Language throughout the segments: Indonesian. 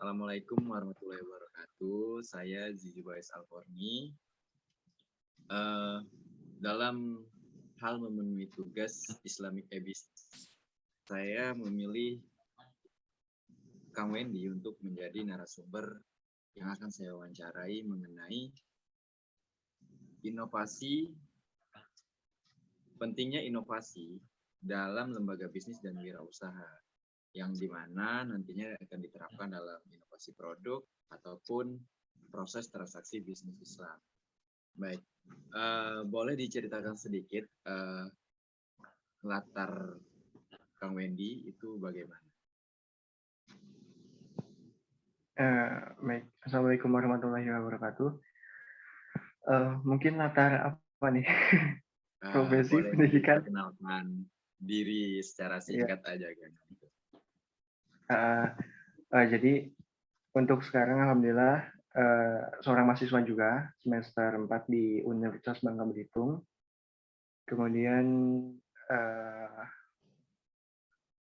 Assalamualaikum warahmatullahi wabarakatuh. Saya Zizi Bais Alforni. Dalam hal memenuhi tugas Islamic e-Business, saya memilih Kang Wendy untuk menjadi narasumber yang akan saya wawancarai mengenai pentingnya inovasi dalam lembaga bisnis dan wirausaha, yang dimana nantinya akan diterapkan dalam inovasi produk ataupun proses transaksi bisnis Islam. Baik, boleh diceritakan sedikit latar Kang Wendy itu bagaimana? Baik, Assalamualaikum warahmatullahi wabarakatuh. Mungkin latar apa nih? Profesi Boleh pendidikan. diperkenalkan diri secara singkat aja kan? Jadi untuk sekarang alhamdulillah seorang mahasiswa juga semester 4 di Universitas Bangka Belitung. Kemudian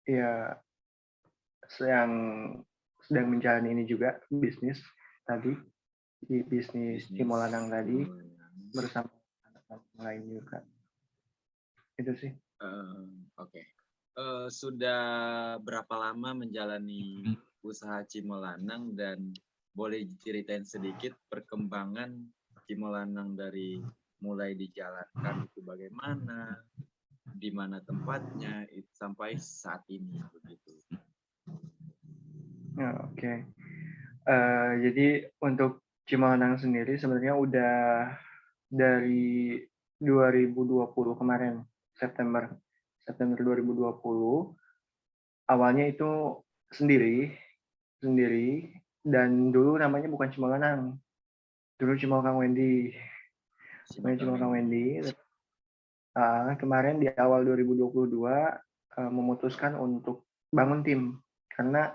ya sedang menjalani ini juga bisnis tadi di bisnis Cimolanang tadi bersama anak-anak lain juga. Itu sih. Oke. Sudah berapa lama menjalani usaha Cimolanang dan boleh diceritain sedikit perkembangan Cimolanang dari mulai dijalankan itu bagaimana, di mana tempatnya sampai saat ini begitu. Oke. Jadi untuk Cimolanang sendiri sebenarnya udah dari 2020 kemarin, September 2020. Awalnya itu sendiri dan dulu namanya bukan Cimolanang. Dulu Cimolkang Wendy. Namanya Cimolkang Wendy. Kemarin di awal 2022 memutuskan untuk bangun tim karena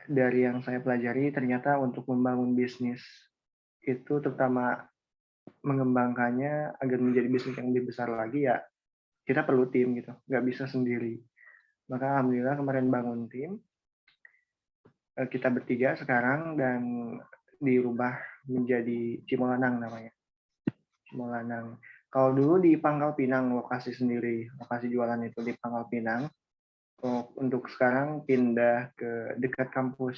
dari yang saya pelajari ternyata untuk membangun bisnis itu terutama mengembangkannya agar menjadi bisnis yang lebih besar lagi ya kita perlu tim gitu, nggak bisa sendiri. Maka alhamdulillah kemarin bangun tim, kita bertiga sekarang dan dirubah menjadi Cimolanang namanya. Cimolanang. Kalau dulu di Pangkal Pinang lokasi sendiri, lokasi jualan itu di Pangkal Pinang. Untuk sekarang pindah ke dekat kampus.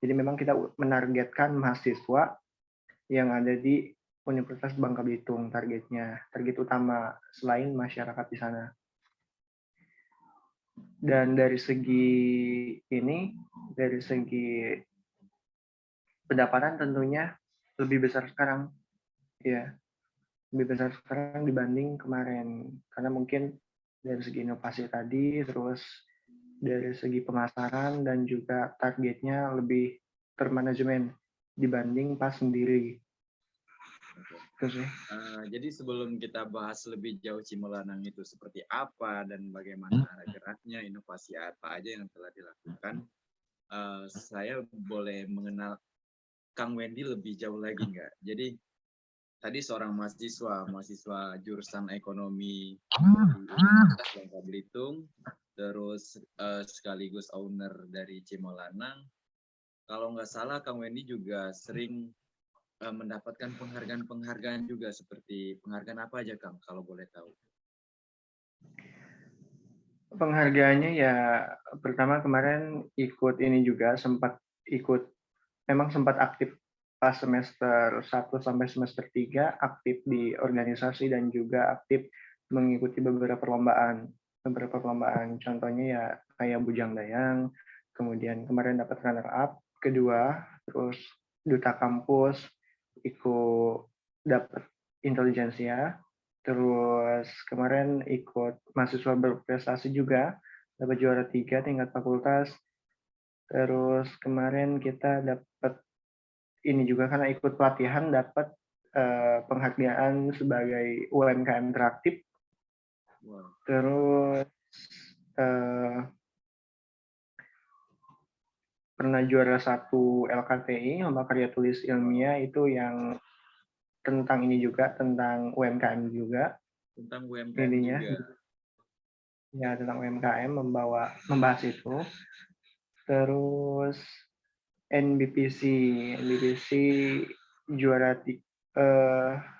Jadi memang kita menargetkan mahasiswa yang ada di Universitas Bangka Belitung target utama selain masyarakat di sana. Dan dari segi pendapatan tentunya lebih besar sekarang, ya lebih besar sekarang dibanding kemarin karena mungkin dari segi inovasi tadi, terus dari segi pemasaran dan juga targetnya lebih termanajemen dibanding pas sendiri. Jadi sebelum kita bahas lebih jauh Cimolanang itu seperti apa dan bagaimana arah geraknya, inovasi apa aja yang telah dilakukan, saya boleh mengenal Kang Wendy lebih jauh lagi nggak? Jadi tadi seorang mahasiswa jurusan ekonomi di Universitas Bangka Belitung, terus sekaligus owner dari Cimolanang. Kalau nggak salah Kang Wendy juga sering mendapatkan penghargaan juga, seperti penghargaan apa aja Kang kalau boleh tahu? Penghargaannya ya pertama kemarin memang sempat aktif pas semester 1 sampai semester 3 aktif di organisasi dan juga aktif mengikuti beberapa perlombaan. Contohnya ya kayak Bujang Dayang, kemudian kemarin dapat runner up kedua, terus duta kampus, ikut dapat intelijensia, terus kemarin ikut mahasiswa berprestasi juga, dapat juara 3 tingkat fakultas, terus kemarin kita dapat ini juga karena ikut pelatihan dapat penghargaan sebagai UMKM interaktif. Terus pernah juara 1 LKTI, lomba karya tulis ilmiah itu yang tentang ini juga, tentang UMKM juga. Tentang UMKM ininya, juga? Ya, tentang UMKM membahas itu. Terus NBPC juara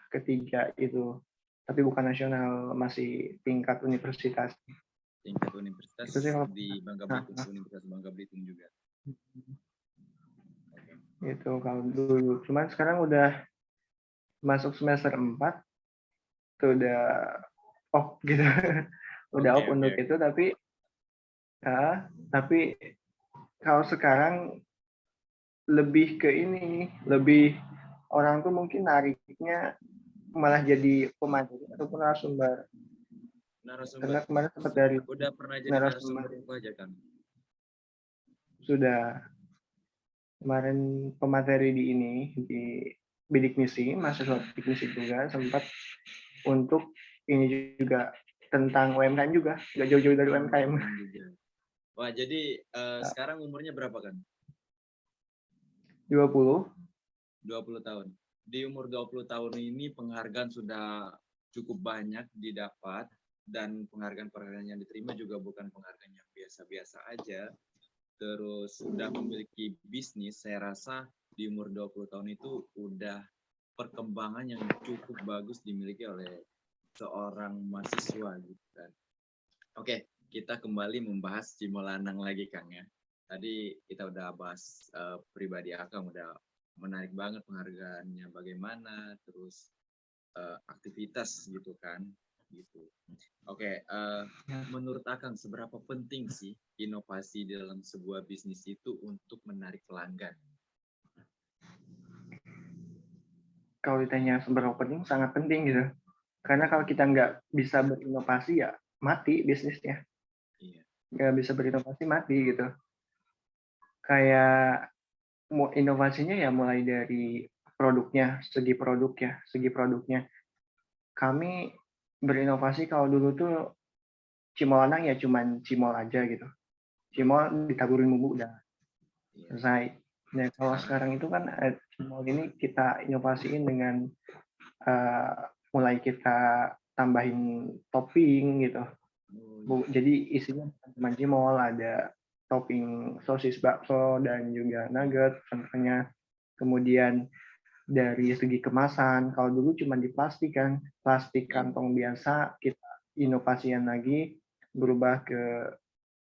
ketiga itu, tapi bukan nasional, masih tingkat universitas. Tingkat universitas Itu sih kalau di Bangka Belitung, Universitas Bangka Belitung juga. itu kalau dulu. Cuman sekarang udah masuk semester 4, tuh udah off gitu. Udah off untuk itu, tapi kalau sekarang lebih ke ini, lebih orang tuh mungkin nariknya malah jadi pemateri ataupun narasumber. Karena kemarin sempat dari udah pernah jadi narasumber apa aja kan? Sudah. Kemarin pemateri di ini, di bidik misi, mahasiswa bidik misi juga sempat untuk ini juga tentang UMKM juga, nggak jauh-jauh dari UMKM. Wah, jadi sekarang umurnya berapa kan? 20 tahun. Di umur 20 tahun ini penghargaan sudah cukup banyak didapat, dan penghargaan-penghargaan yang diterima juga bukan penghargaan yang biasa-biasa aja. Terus sudah memiliki bisnis, saya rasa di umur 20 tahun itu udah perkembangan yang cukup bagus dimiliki oleh seorang mahasiswa gitu kan. Oke, kita kembali membahas Cimolanang lagi Kang ya. Tadi kita udah bahas pribadi Akang, udah menarik banget penghargaannya bagaimana, terus aktivitas gitu kan, gitu. Oke, menurut Akang seberapa penting sih inovasi dalam sebuah bisnis itu untuk menarik pelanggan? Kalau ditanya seberapa penting, sangat penting gitu. Karena kalau kita nggak bisa berinovasi ya mati bisnisnya. Iya. Nggak bisa berinovasi mati gitu. Kayak inovasinya ya mulai dari produknya, segi produknya. Kami berinovasi kalau dulu tuh Cimolanang ya cuman cimol aja gitu. Cimol ditaburin bumbu udah selesai. Nah kalau sekarang itu kan cimol ini kita inovasiin dengan mulai kita tambahin topping gitu. Jadi isinya bukan cuma cimol, ada topping sosis bakso dan juga nugget contohnya. Kemudian dari segi kemasan, kalau dulu cuma di plastik kan, plastik kantong biasa, kita inovasikan lagi berubah ke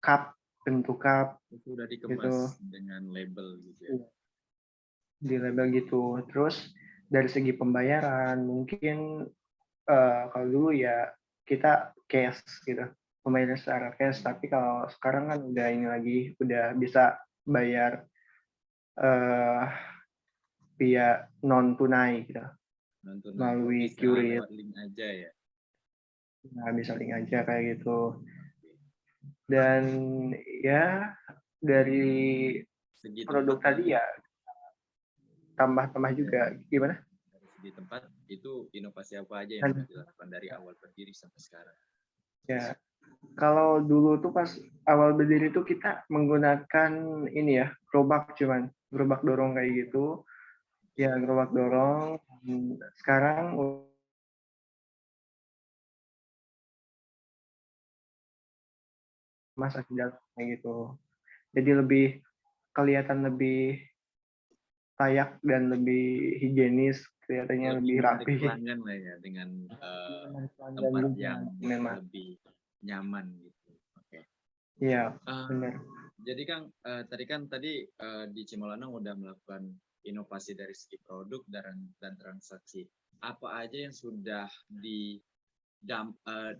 cup, bentuk cup. Itu udah dikemas gitu, dengan label gitu ya. Di label gitu. Terus dari segi pembayaran mungkin kalau dulu ya kita cash gitu, pembayaran secara cash, tapi kalau sekarang kan udah ini lagi, udah bisa bayar via non tunai gitu, melalui QRIS. Link aja ya. Nah, bisa link aja kayak gitu. Dan ya dari segi produk tadi ya tambah juga. Gimana? Dari segi tempat itu inovasi apa aja yang sudah dilakukan dari awal berdiri sampai sekarang? Ya, kalau dulu tuh pas awal berdiri tuh kita menggunakan ini ya, gerobak dorong kayak gitu. Ya, gerobak dorong. Sekarang masak di dalam kayak gitu. Jadi lebih kelihatan lebih layak dan lebih higienis, kelihatannya lebih rapi. Pelanggan lah ya dengan tempat yang lebih nyaman gitu. Oke. Iya, benar. Jadi Kang, tadi di Cimolanang udah melakukan inovasi dari segi produk dan transaksi. Apa aja yang sudah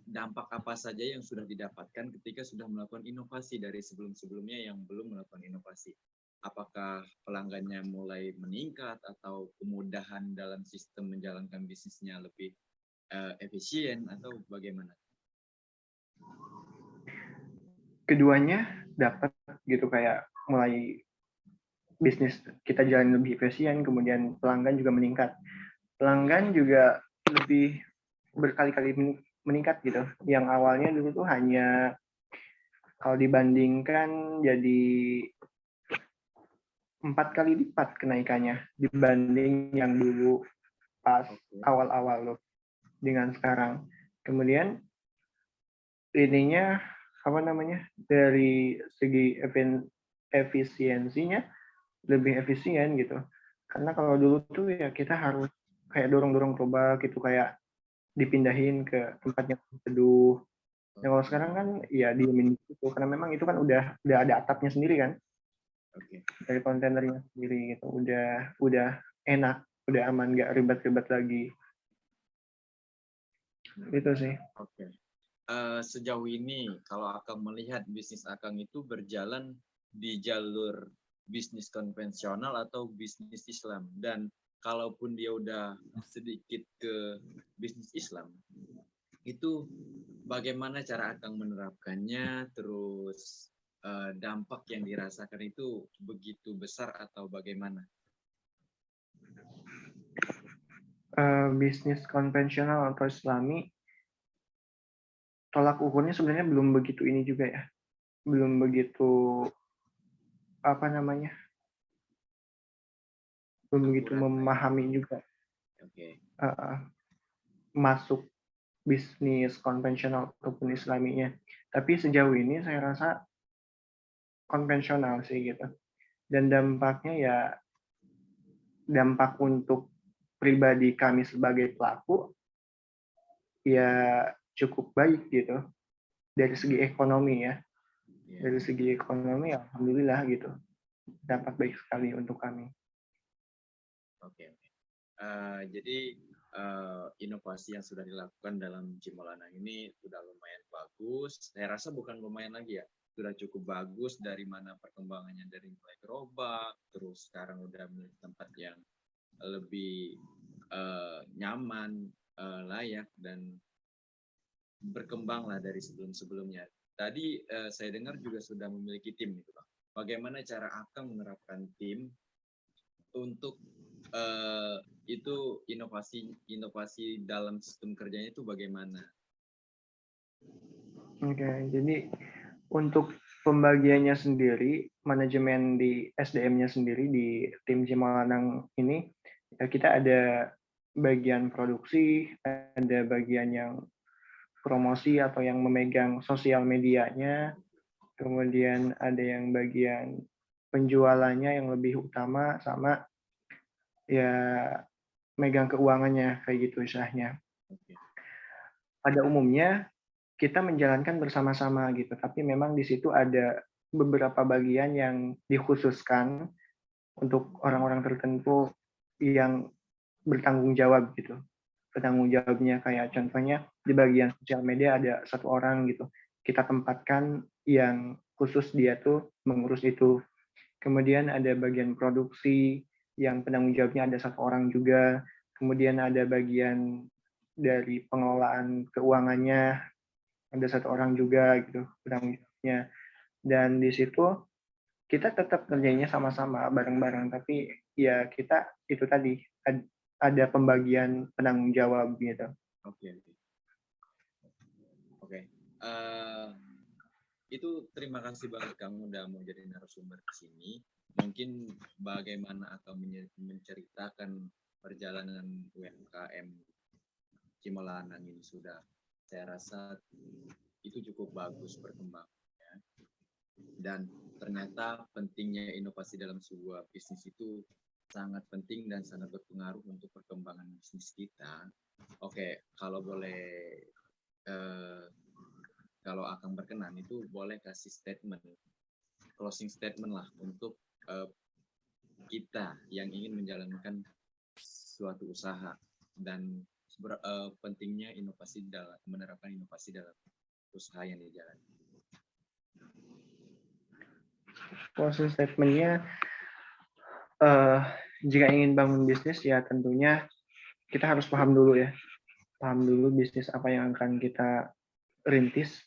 dampak apa saja yang sudah didapatkan ketika sudah melakukan inovasi dari sebelum-sebelumnya yang belum melakukan inovasi? Apakah pelanggannya mulai meningkat atau kemudahan dalam sistem menjalankan bisnisnya lebih efisien atau bagaimana? Keduanya dapat gitu, kayak mulai bisnis kita jalan lebih efisien, kemudian pelanggan juga meningkat. Pelanggan juga lebih berkali-kali meningkat gitu. Yang awalnya dulu tuh hanya kalau dibandingkan jadi 4 kali lipat kenaikannya dibanding yang dulu pas awal-awal loh dengan sekarang. Kemudian ininya dari segi efisiensinya lebih efisien gitu. Karena kalau dulu tuh ya kita harus kayak dorong-dorong gerobak gitu, kayak dipindahin ke tempat yang teduh. Nah, kalau sekarang kan ya diemin gitu, karena memang itu kan udah ada atapnya sendiri kan, Oke. dari kontainernya sendiri gitu. Udah enak, udah aman, nggak ribet-ribet lagi. Itu sih. Oke. Sejauh ini kalau Akang melihat bisnis Akang itu berjalan di jalur bisnis konvensional atau bisnis Islam, dan kalaupun dia udah sedikit ke bisnis Islam, itu bagaimana cara Akang menerapkannya, terus dampak yang dirasakan itu begitu besar atau bagaimana? Bisnis konvensional atau Islami, tolak ukurnya sebenarnya belum begitu ini juga ya, belum begitu apa namanya, belum begitu Akurat lah ya. memahami juga Oke. masuk bisnis konvensional ataupun Islaminya. Tapi sejauh ini saya rasa konvensional sih gitu. Dan dampaknya ya dampak untuk pribadi kami sebagai pelaku ya cukup baik gitu dari segi ekonomi ya. Ya. Dari segi ekonomi alhamdulillah gitu. Dampak baik sekali untuk kami. Oke. Jadi inovasi yang sudah dilakukan dalam Cimolanang ini sudah lumayan bagus. Saya rasa bukan lumayan lagi ya, sudah cukup bagus dari mana perkembangannya dari mulai gerobak, terus sekarang udah memiliki tempat yang lebih nyaman, layak dan berkembang lah dari sebelum-sebelumnya. Tadi saya dengar juga sudah memiliki tim gitu Pak. Bagaimana cara Akang menerapkan tim untuk itu inovasi dalam sistem kerjanya itu bagaimana? Oke, jadi untuk pembagiannya sendiri, manajemen di SDM-nya sendiri di tim Cimalanang ini, ya kita ada bagian produksi, ada bagian yang promosi atau yang memegang sosial medianya, kemudian ada yang bagian penjualannya yang lebih utama, sama ya megang keuangannya kayak gitu istilahnya. Oke. Pada umumnya kita menjalankan bersama-sama gitu, tapi memang di situ ada beberapa bagian yang dikhususkan untuk orang-orang tertentu yang bertanggung jawab gitu. Bertanggung jawabnya kayak contohnya di bagian sosial media ada satu orang gitu. Kita tempatkan yang khusus dia tuh mengurus itu. Kemudian ada bagian produksi yang penanggung jawabnya ada satu orang juga. Kemudian ada bagian dari pengelolaan keuangannya ada satu orang juga gitu penanggung jawabnya. Dan di situ kita tetap kerjanya sama-sama bareng-bareng, tapi ya kita itu tadi ada pembagian penanggung jawab gitu. Oke. Oke. Itu terima kasih banget kamu udah mau jadi narasumber di sini. Mungkin bagaimana akan menceritakan perjalanan UMKM Cimalanang ini sudah, saya rasa itu cukup bagus perkembangannya. Dan ternyata pentingnya inovasi dalam sebuah bisnis itu sangat penting dan sangat berpengaruh untuk perkembangan bisnis kita. Oke, kalau boleh kalau akan berkenan itu boleh kasih statement, closing statement lah untuk kita yang ingin menjalankan suatu usaha dan pentingnya inovasi dalam menerapkan inovasi dalam usaha yang dijalani. Closing statement-nya jika ingin bangun bisnis ya tentunya kita harus paham dulu ya. Paham dulu bisnis apa yang akan kita rintis.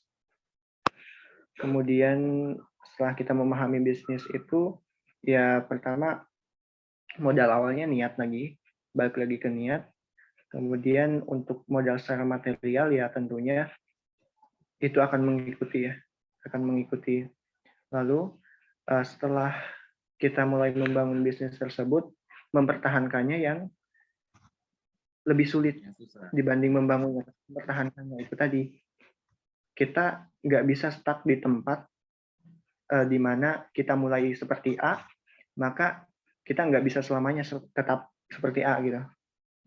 Kemudian setelah kita memahami bisnis itu, ya pertama modal awalnya niat lagi, balik lagi ke niat. Kemudian untuk modal secara material ya tentunya itu akan mengikuti ya, akan mengikuti. Lalu setelah kita mulai membangun bisnis tersebut, mempertahankannya yang lebih sulit dibanding membangunnya. Mempertahankannya itu tadi kita nggak bisa stuck di tempat di mana kita mulai seperti A, maka kita nggak bisa selamanya tetap seperti A gitu.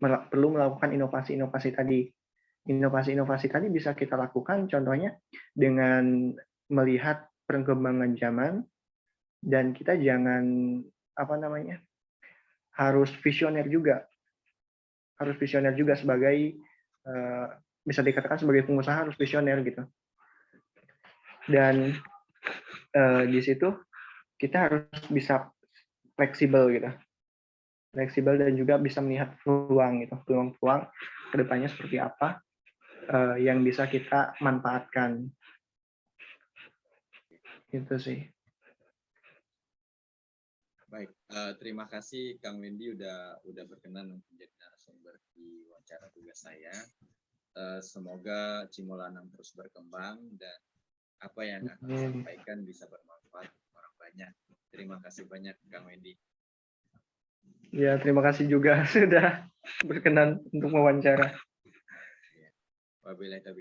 Perlu melakukan inovasi-inovasi tadi. Inovasi-inovasi tadi bisa kita lakukan contohnya dengan melihat perkembangan zaman, dan kita jangan harus visioner juga. Harus visioner juga sebagai bisa dikatakan sebagai pengusaha harus visioner gitu. Dan di situ kita harus bisa fleksibel gitu. Fleksibel dan juga bisa melihat peluang gitu. Peluang-peluang kedepannya seperti apa yang bisa kita manfaatkan. Itu sih. Baik, terima kasih Kang Wendy udah berkenan untuk menjadi narasumber di wawancara tugas saya. Semoga Cimolanang terus berkembang dan apa yang akan disampaikan bisa bermanfaat untuk orang banyak. Terima kasih banyak Kang Wendy. Ya, terima kasih juga sudah berkenan untuk mewawancara. Wabillahi taufiq.